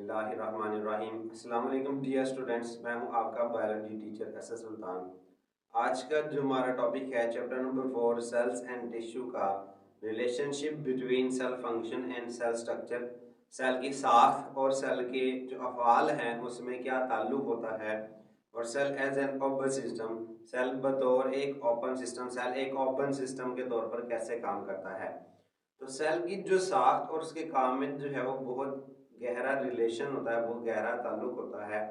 बिस्मिल्लाहिर्रहमानिर्रहीम। अस्सलाम वालेकुम डियर स्टूडेंट्स, मैं हूं आपका biology teacher S S Sultan. आज का जो हमारा टॉपिक है chapter number 4 cells and tissue का relationship between cell function and cell structure. Cell की साख और सेल के जो अफ़आल हैं उसमें क्या ताल्लुक होता है, और cell as an open system, cell बतौर एक ओपन सिस्टम, सेल एक ओपन सिस्टम के तौर पर कैसे काम करता है। तो सेल की जो साख्त और उसके काम में जो है वो बहुत गहरा रिलेशन होता है, बहुत गहरा ताल्लुक होता है।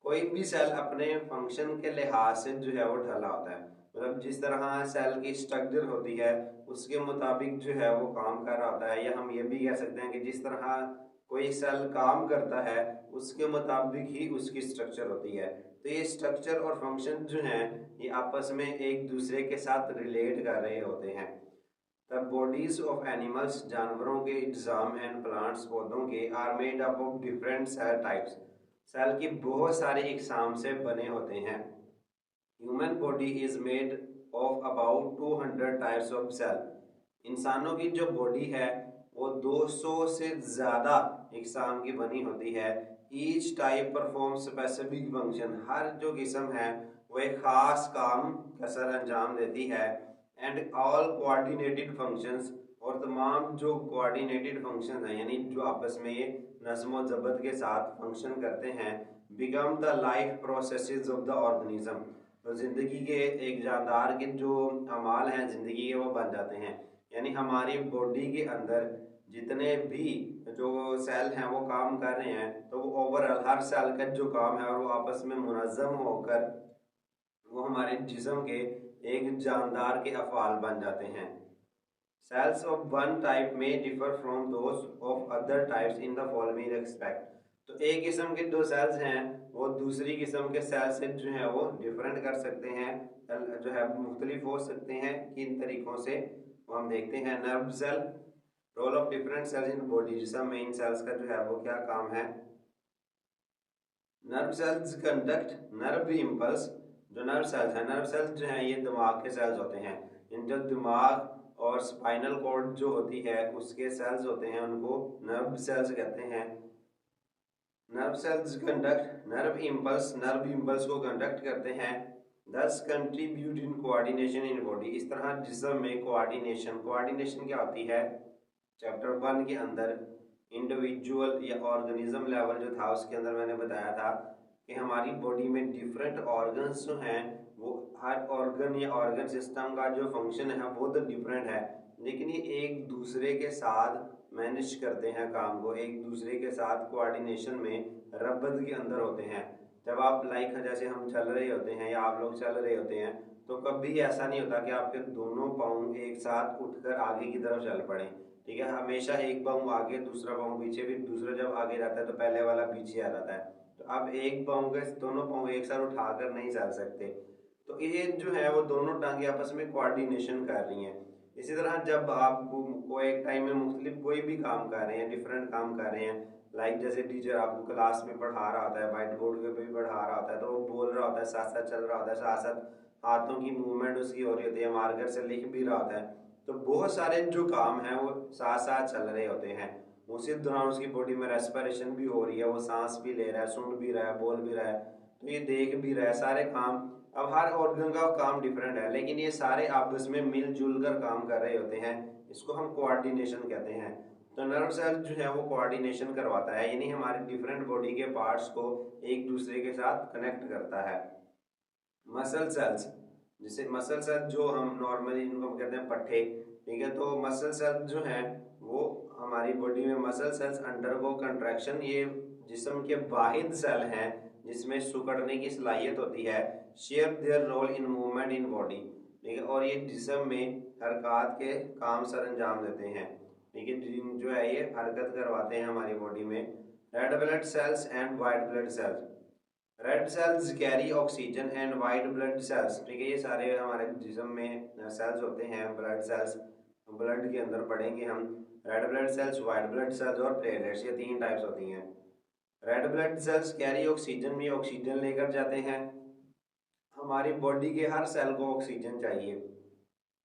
कोई भी सेल अपने फंक्शन के लिहाज से जो है वो ढला होता है, मतलब जिस तरह सेल की स्ट्रक्चर होती है उसके मुताबिक जो है वो काम कर रहा होता है, या हम ये भी कह सकते हैं कि जिस तरह कोई सेल काम करता है उसके मुताबिक ही उसकी स्ट्रक्चर होती है। तो ये स्ट्रक्चर और फंक्शन जो हैं ये आपस में एक दूसरे के साथ रिलेट कर रहे होते हैं। द बॉडीज ऑफ एनिमल्स, जानवरों के इज्जाम, एंड प्लांट्स, पौधों के, are made up of different cell types, cell की बहुत सारे इकसाम से बने होते हैं। Human body is made of about 200 types of cell. इंसानों की जो बॉडी है वो 200 से ज़्यादा इकसाम की बनी होती है। Each type perform specific function, हर जो किस्म है वो एक ख़ास काम कसर अंजाम देती है। एंड ऑल कोऑर्डिनेटेड फंक्शंस, और तमाम जो कोऑर्डिनेटेड फंक्शंस हैं यानी जो आपस में ये नज़्म व ज़ब्त के साथ फंक्शन करते हैं, become the life processes of the organism. तो ज़िंदगी के एक जानदार के जो अमाल हैं ज़िंदगी के वो बन जाते हैं। यानी हमारी बॉडी के अंदर जितने भी जो सेल हैं वो काम कर रहे हैं, तो वो ओवरऑल हर सेल का जो काम है और वो आपस में मुनज़्ज़म होकर वो हमारे जिस्म के एक जानदार के अफ़आल बन जाते हैं। सेल्स ऑफ वन टाइप में differ from those of other types in the following respect. तो एक किस्म के जो सेल्स हैं वो दूसरी किस्म के सेल से जो है वो डिफरेंट कर सकते हैं, जो है मुख्तलिफ हो सकते हैं। किन तरीक़ों से वो हम देखते हैं। Nerve cell, role of different cells in body, जिसम में इन सेल्स का जो है वो क्या काम है। Nerve cells conduct nerve impulse, जो नर्व सेल्स हैं, नर्व सेल्स जो हैं ये दिमाग के सेल्स होते हैं। इन जो दिमाग और स्पाइनल कॉर्ड जो होती है उसके सेल्स होते हैं उनको नर्व सेल्स कहते हैं। Nerve cells conduct nerve impulse को कंडक्ट करते हैं। These contribute in coordination in body, इस तरह जिस्म में कोऑर्डिनेशन क्या होती है चैप्टर 1 के अंदर इंडिविजुअल या ऑर्गेनिज्म लेवल जो था उसके अंदर मैंने बताया था कि हमारी बॉडी में डिफरेंट ऑर्गन्स जो हैं वो हर ऑर्गन या ऑर्गन सिस्टम का जो फंक्शन है वो तो डिफरेंट है, लेकिन ये एक दूसरे के साथ मैनेज करते हैं काम को, एक दूसरे के साथ कोऑर्डिनेशन में रब्बत के अंदर होते हैं। जब आप लाइक जैसे हम चल रहे होते हैं या आप लोग चल रहे होते हैं तो कभी ऐसा नहीं होता कि आपके दोनों पाँव एक साथ उठकर आगे की तरफ चल पड़े। ठीक है, हमेशा एक पाँव आगे दूसरा पाँव पीछे, फिर दूसरा जब आगे जाता है तो पहले वाला पीछे आ जाता है। तो अब एक पाँव के दोनों पाँव एक साथ उठाकर नहीं चल सकते। तो ये जो है वो दोनों टांगे आपस में कोऑर्डिनेशन कर रही हैं। इसी तरह जब आप को एक टाइम में मुख्तलिफ कोई भी काम कर रहे हैं, डिफरेंट काम कर रहे हैं, लाइक जैसे टीचर आपको क्लास में पढ़ा रहा होता है, वाइट बोर्ड पे भी पढ़ा रहा होता है, तो वो बोल रहा होता है, साथ साथ चल रहा होता है, साथ साथ हाथों की मूवमेंट उसकी हो रही होती है, मार्कर से लिख भी रहा होता है। तो बहुत सारे जो काम हैं वो साथ साथ चल रहे होते हैं। उसी दौरान उसकी बॉडी में रेस्पिरेशन भी हो रही है, वो सांस भी ले रहा है, सुन भी रहा है, बोल भी रहा है, तो ये देख भी रहा है, सारे काम। अब हर ऑर्गन का काम डिफरेंट है लेकिन ये सारे आपस में मिलजुल कर काम कर रहे होते हैं, इसको हम कोऑर्डिनेशन कहते हैं। तो नर्व सेल जो है वो कोऑर्डिनेशन करवाता है, यानी हमारे डिफरेंट बॉडी के पार्ट्स को एक दूसरे के साथ कनेक्ट करता है। मसल सेल्स, जिसे मसल सेल जो हम नॉर्मली इनको कहते हैं पट्टे, ठीक है। तो मसल सेल जो हैं वो हमारी बॉडी में मसल सेल्स अंडरगो कंट्रैक्शन, ये जिस्म के वाहिद सेल हैं जिसमें सिकुड़ने की सलाहियत होती है। Share their role in movement in body, ठीक है, और ये जिस्म में हरकत के काम सर अंजाम देते हैं, ठीक है, जो है ये हरकत करवाते हैं हमारी बॉडी में। Red blood sales and white blood cells, red cells carry oxygen and white blood cells, ठीक है, ये सारे हमारे जिस्म में सेल्स होते हैं, ब्लड सेल्स, ब्लड के अंदर पढ़ेंगे हम। Red blood sales, white blood cells और प्लेटलेट्स, ये तीन टाइप्स होती हैं। Red blood sales carry oxygen, में ऑक्सीजन लेकर जाते हैं। हमारी बॉडी के हर सेल को ऑक्सीजन चाहिए,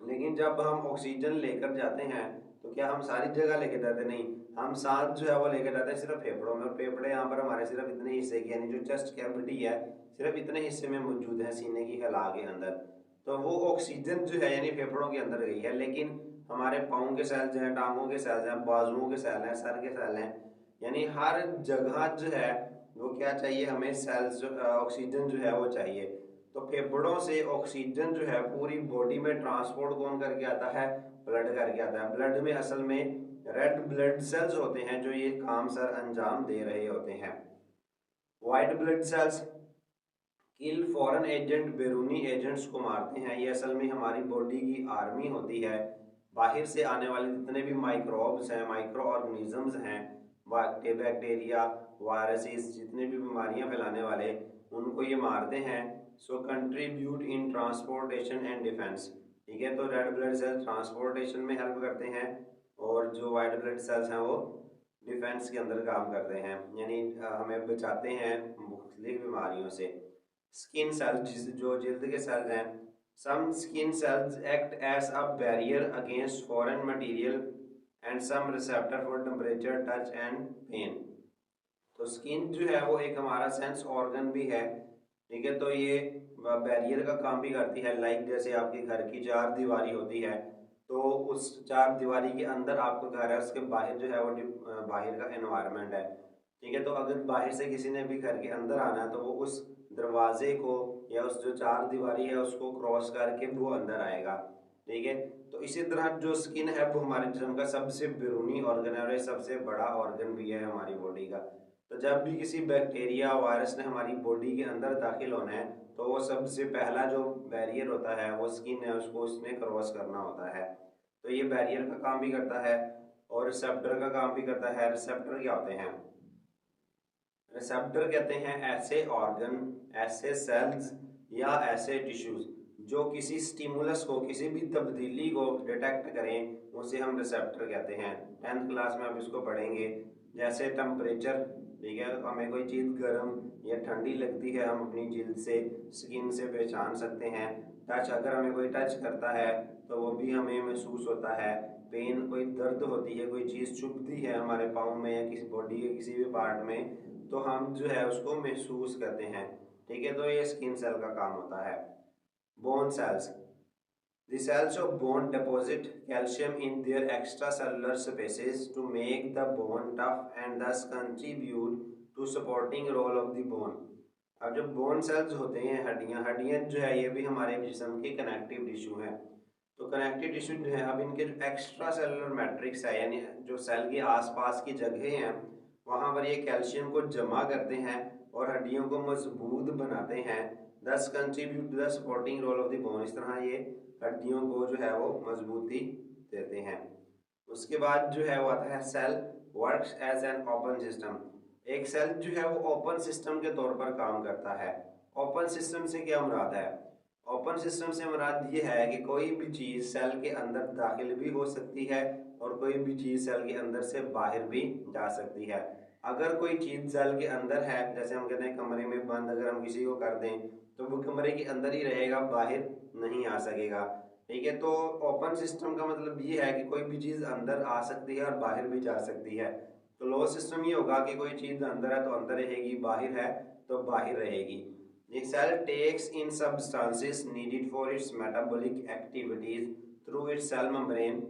लेकिन जब हम ऑक्सीजन लेकर जाते हैं तो क्या हम सारी जगह लेकर जाते? नहीं, हम सांस जो है वो लेकर जाते हैं सिर्फ फेफड़ों में, और फेफड़े यहाँ पर हमारे सिर्फ इतने हिस्से की यानी जो चेस्ट कैविटी है सिर्फ इतने हिस्से में मौजूद है सीने की खला के अंदर। तो वो ऑक्सीजन जो है यानी फेफड़ों के अंदर गई है, लेकिन हमारे पाँव के सेल्स हैं, टांगों के सेल्स हैं, बाजुओं के सेल हैं, सर के सेल हैं, यानी हर जगह जो है वो क्या चाहिए हमें, सेल्स जो ऑक्सीजन जो है वो चाहिए। तो फेफड़ों से ऑक्सीजन जो है पूरी बॉडी में ट्रांसपोर्ट कौन करके आता है, ब्लड करके आता है। ब्लड में असल में रेड ब्लड सेल्स होते हैं जो ये काम सर अंजाम दे रहे होते हैं। व्हाइट ब्लड सेल्स किल फॉरेन एजेंट, बैरूनी एजेंट्स को मारते हैं। ये असल में हमारी बॉडी की आर्मी होती है। बाहर से आने वाले जितने भी माइक्रोब्स हैं, माइक्रो ऑर्गेनिजम्स हैं, बैक्टीरिया, वायरसेस, जितने भी बीमारियां फैलाने वाले, उनको ये मारते हैं। So contribute in transportation and defence. ठीक है, तो रेड ब्लड सेल्स ट्रांसपोर्टेशन में हेल्प करते हैं और जो वाइट ब्लड सेल्स हैं वो डिफेंस के अंदर काम करते हैं, यानी हमें बचाते हैं मुख्तलिफ बीमारियों से। स्किन सेल्स जो जिल्द के सेल्स हैं, some skin cells act as a barrier against foreign material and some receptor for temperature, touch and pain. तो स्किन जो है वो एक हमारा सेंस ऑर्गन भी है। ठीक है, तो ये बैरियर का काम भी करती है। लाइक जैसे आपके घर की चार दीवारी होती है, तो उस चार दीवारी के अंदर आपका घर है, उसके बाहर जो है वो बाहर का एनवायरनमेंट है। ठीक है, तो अगर बाहर से किसी ने भी घर के अंदर आना है तो वो उस दरवाजे को या उस जो चार दीवारी है उसको क्रॉस करके वो अंदर आएगा। ठीक है, तो इसी तरह जो स्किन है वो हमारे जिस्म का सबसे बैरूनी ऑर्गन है और ये सबसे बड़ा ऑर्गन भी है हमारी बॉडी का। तो जब भी किसी बैक्टीरिया वायरस ने हमारी बॉडी के अंदर दाखिल होना है तो वो सबसे पहला जो बैरियर होता है वो स्किन है, उसको उसने क्रॉस करना होता है। तो ये बैरियर का काम भी करता है और रिसेप्टर का काम भी करता है। रिसेप्टर क्या होते हैं, रिसेप्टर कहते हैं ऐसे ऑर्गन, ऐसे सेल्स या ऐसे टिश्यूज जो किसी स्टिमुलस को, किसी भी तब्दीली को डिटेक्ट करें, उसे हम रिसेप्टर कहते हैं। 10th क्लास में आप इसको पढ़ेंगे। जैसे टेम्परेचर, ठीक है, हमें कोई चीज़ गर्म या ठंडी लगती है हम अपनी जिल्द से, स्किन से पहचान सकते हैं। टच, अगर हमें कोई टच करता है तो वो भी हमें महसूस होता है। पेन, कोई दर्द होती है, कोई चीज़ चुभती है हमारे पाँव में या किसी बॉडी के किसी भी पार्ट में, तो हम जो है उसको महसूस करते हैं। ठीक है, तो ये स्किन सेल का काम होता है। Bone cells, the cells of bone deposit calcium in their extracellular spaces to make the bone tough and thus contribute to supporting role of the bone। अब जो बोन सेल्स होते हैं, हड्डियां, हड्डियां जो है ये भी हमारे जिस्म के कनेक्टिव टिश्यू हैं। तो कनेक्टिव टिश्यू जो है, अब इनके जो एक्स्ट्रा सेलुलर मैट्रिक्स है यानी जो सेल के आसपास की जगह हैं, वहाँ पर ये कैल्शियम को जमा करते हैं और हड्डियों को मजबूत बनाते हैं। These contribute to the supporting role of the bone. इस तरह ये हड्डियों को जो है वो मजबूती देते हैं। उसके बाद जो है वो आता है cell works as an open system. एक सेल जो है वो ओपन सिस्टम के तौर पर काम करता है। ओपन सिस्टम से क्या मुराद है, ओपन सिस्टम से मुराद ये है कि कोई भी चीज़ सेल के अंदर दाखिल भी हो सकती है और कोई भी चीज़ सेल के अंदर से बाहर भी जा सकती है। अगर कोई चीज़ सेल के अंदर है, जैसे हम कहते हैं कमरे में बंद अगर हम किसी को कर दें तो वो कमरे के अंदर ही रहेगा, बाहर नहीं आ सकेगा। ठीक है, तो ओपन सिस्टम का मतलब ये है कि कोई भी चीज़ अंदर आ सकती है और बाहर भी जा सकती है। तो क्लोज सिस्टम ये होगा कि कोई चीज़ अंदर है तो अंदर रहेगी, बाहर है तो बाहर रहेगी। The cell takes in substances needed for its metabolic activities through its cell membrane।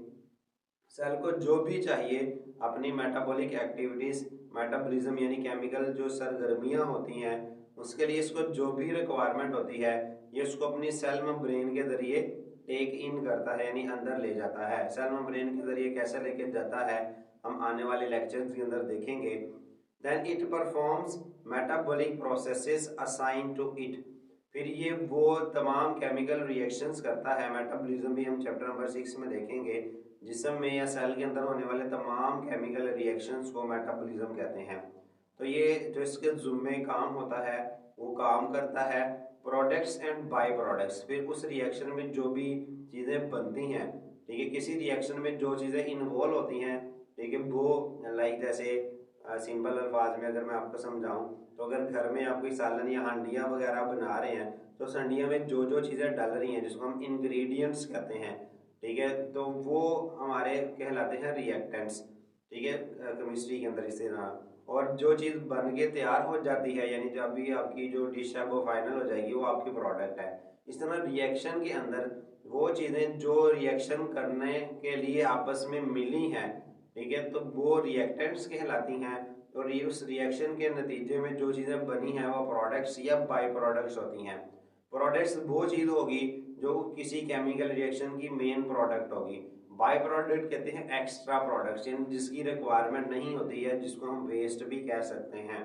Cell को जो भी चाहिए अपनी मेटाबॉलिक एक्टिविटीज, मेटाबॉलिज्म यानी केमिकल जो सरगर्मियां होती हैं, उसके लिए इसको जो भी रिक्वायरमेंट होती है ये उसको अपनी सेल मेम्ब्रेन के जरिए टेक इन करता है, यानी अंदर ले जाता है। सेल मेम्ब्रेन के जरिए कैसे लेके जाता है हम आने वाले लेक्चर्स के अंदर देखेंगे। Then it performs metabolic processes assign to it. फिर ये वो तमाम केमिकल रिएक्शंस करता है। मेटाबॉलिज्म भी हम चैप्टर नंबर 6 में देखेंगे। जिस्म में या सेल के अंदर होने वाले तमाम केमिकल रिएक्शंस को मेटाबॉलिज्म कहते हैं। तो ये जो इसके जुम्मे काम होता है वो काम करता है प्रोडक्ट्स एंड बाय प्रोडक्ट्स। फिर उस रिएक्शन में जो भी चीज़ें बनती हैं, ठीक है, किसी रिएक्शन में जो चीज़ें इन्वॉल्व होती हैं, ठीक है, वो लाइक जैसे सिंपल अल्फाज में अगर मैं आपको समझाऊं तो अगर घर में आप कोई सालन या हांडियाँ वगैरह बना रहे हैं तो उस हांडिया में जो जो चीज़ें डल रही हैं जिसको हम इंग्रेडिएंट्स कहते हैं, ठीक है, तो वो हमारे कहलाते हैं रिएक्टेंट्स। ठीक है, केमिस्ट्री के अंदर इसी तरह। और जो चीज़ बन के तैयार हो जाती है, यानी जब भी आपकी जो डिश है वो फाइनल हो जाएगी, वो आपकी प्रोडक्ट है। इस तरह रिएक्शन के अंदर वो चीज़ें जो रिएक्शन करने के लिए आपस में मिली हैं, ठीक है, तो वो रिएक्टेंट्स कहलाती हैं। और ये उस रिएक्शन के नतीजे में जो चीज़ें बनी हैं वो प्रोडक्ट्स या बाई प्रोडक्ट्स होती हैं। प्रोडक्ट्स वो चीज़ होगी जो किसी केमिकल रिएक्शन की मेन प्रोडक्ट होगी। बाई प्रोडक्ट कहते हैं एक्स्ट्रा प्रोडक्ट्स, यानी जिसकी रिक्वायरमेंट नहीं होती है, जिसको हम वेस्ट भी कह सकते हैं।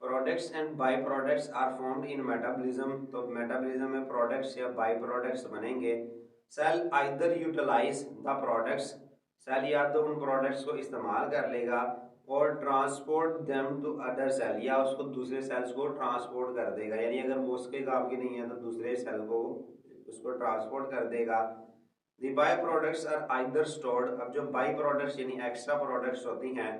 Products and by products are formed in metabolism. तो मेटाबॉलिज्म में प्रोडक्ट्स या बाई प्रोडक्ट्स बनेंगे। Cell either utilize the products, cell या तो उन प्रोडक्ट्स को इस्तेमाल कर लेगा, और transport them to other cell, या उसको दूसरे सेल्स को ट्रांसपोर्ट कर देगा, यानी अगर वो उसके काम की नहीं है तो दूसरे सेल को उसको ट्रांसपोर्ट कर देगा। The by products are either stored. अब जो बाई प्रोडक्ट्स यानी एक्स्ट्रा प्रोडक्ट्स होती हैं,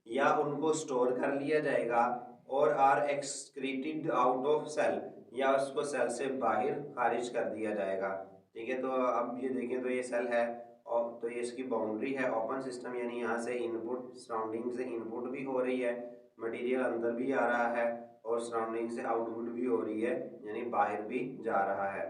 या उनको स्टोर कर लिया जाएगा, और are excreted out of cell, या उसको सेल से बाहर खारिज कर दिया जाएगा। ठीक है, तो अब ये देखें तो ये सेल है, और तो ये इसकी बाउंड्री है ओपन सिस्टम, यानी यहाँ से इनपुट, सराउंडिंग से इनपुट भी हो रही है, मटेरियल अंदर भी आ रहा है, और सराउंडिंग से आउटपुट भी हो रही है, यानी बाहर भी जा रहा है।